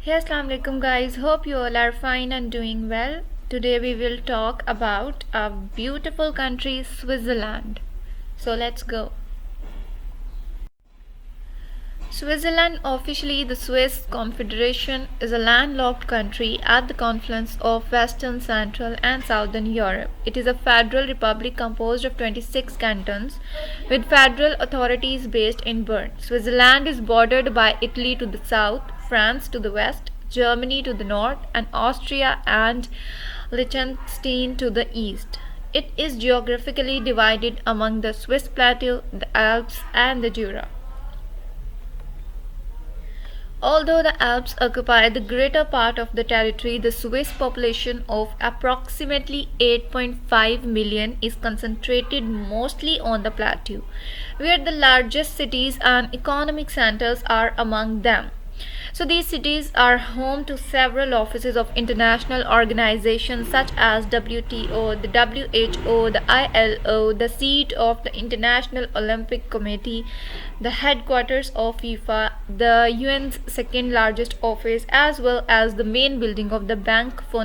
Hey, Assalamu alaikum guys. Hope you all are fine and doing well. Today we will talk about a beautiful country, Switzerland. So let's go. Switzerland, officially the Swiss Confederation, is a landlocked country at the confluence of Western, Central, and Southern Europe. It is a federal republic composed of 26 cantons, with federal authorities based in Bern. Switzerland is bordered by Italy to the south, France to the west, Germany to the north, and Austria and Liechtenstein to the east. It is geographically divided among the Swiss Plateau, the Alps, and the Jura. Although the Alps occupy the greater part of the territory, the Swiss population of approximately 8.5 million is concentrated mostly on the plateau, where the largest cities and economic centers are among them. So these cities are home to several offices of international organizations such as WTO, the WHO, the ILO, the seat of the International Olympic Committee, the headquarters of FIFA, the UN's second largest office, as well as the main building of the Bank for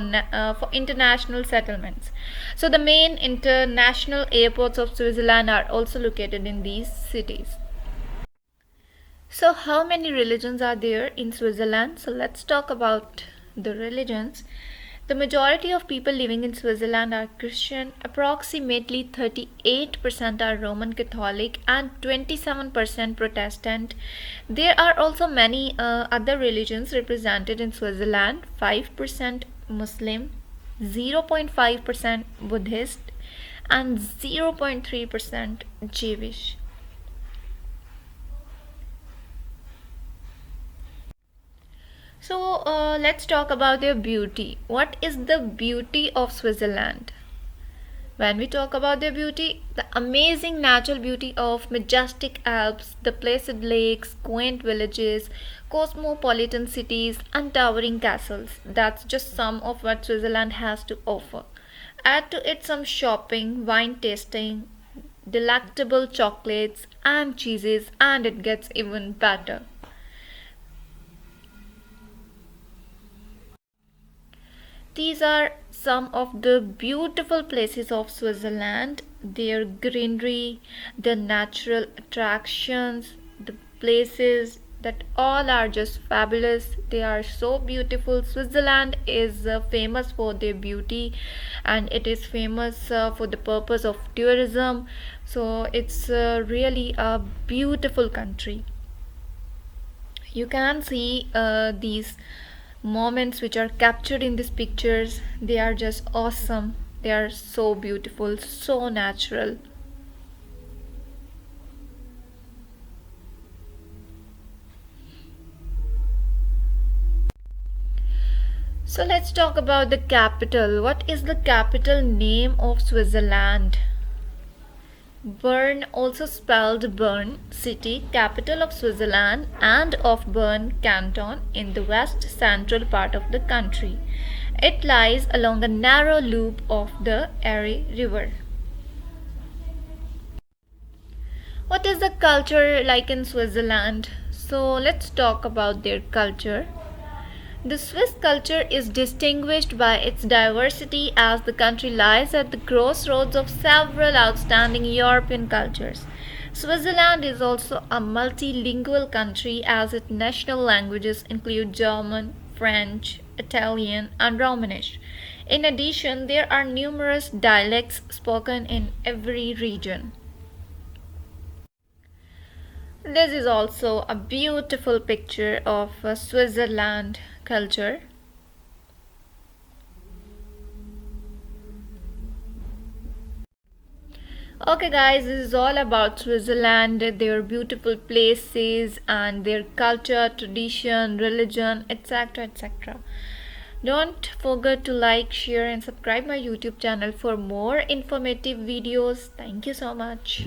International Settlements. So the main international airports of Switzerland are also located in these cities. So, how many religions are there in Switzerland? So, let's talk about the religions. The majority of people living in Switzerland are Christian, approximately 38% are Roman Catholic, and 27% Protestant. There are also many other religions represented in Switzerland: 5% Muslim, 0.5% Buddhist, and 0.3% Jewish. So let's talk about their beauty. What is the beauty of Switzerland? When we talk about their beauty, the amazing natural beauty of majestic Alps, the placid lakes, quaint villages, cosmopolitan cities, and towering castles. That's just some of what Switzerland has to offer. Add to it some shopping, wine tasting, delectable chocolates, and cheeses, and it gets even better. These are some of the beautiful places of Switzerland, their greenery, the natural attractions, the places that all are just fabulous. They are so beautiful. Switzerland is famous for their beauty, and it is famous for the purpose of tourism. So it's really a beautiful country. You can see these moments which are captured in these pictures. They are just awesome. They are so beautiful, so natural. So let's talk about the capital. What is the capital name of Switzerland? Bern, also spelled Bern city, capital of Switzerland and of Bern canton in the west central part of the country. It lies along a narrow loop of the Erie River. What is the culture like in Switzerland? So let's talk about their culture. The Swiss culture is distinguished by its diversity as the country lies at the crossroads of several outstanding European cultures. Switzerland is also a multilingual country as its national languages include German, French, Italian, and Romanish. In addition, there are numerous dialects spoken in every region. This is also a beautiful picture of Switzerland culture. Okay, guys, this is all about Switzerland, their beautiful places, and their culture, tradition, religion, etc. etc. Don't forget to like, share, and subscribe my YouTube channel for more informative videos. Thank you so much.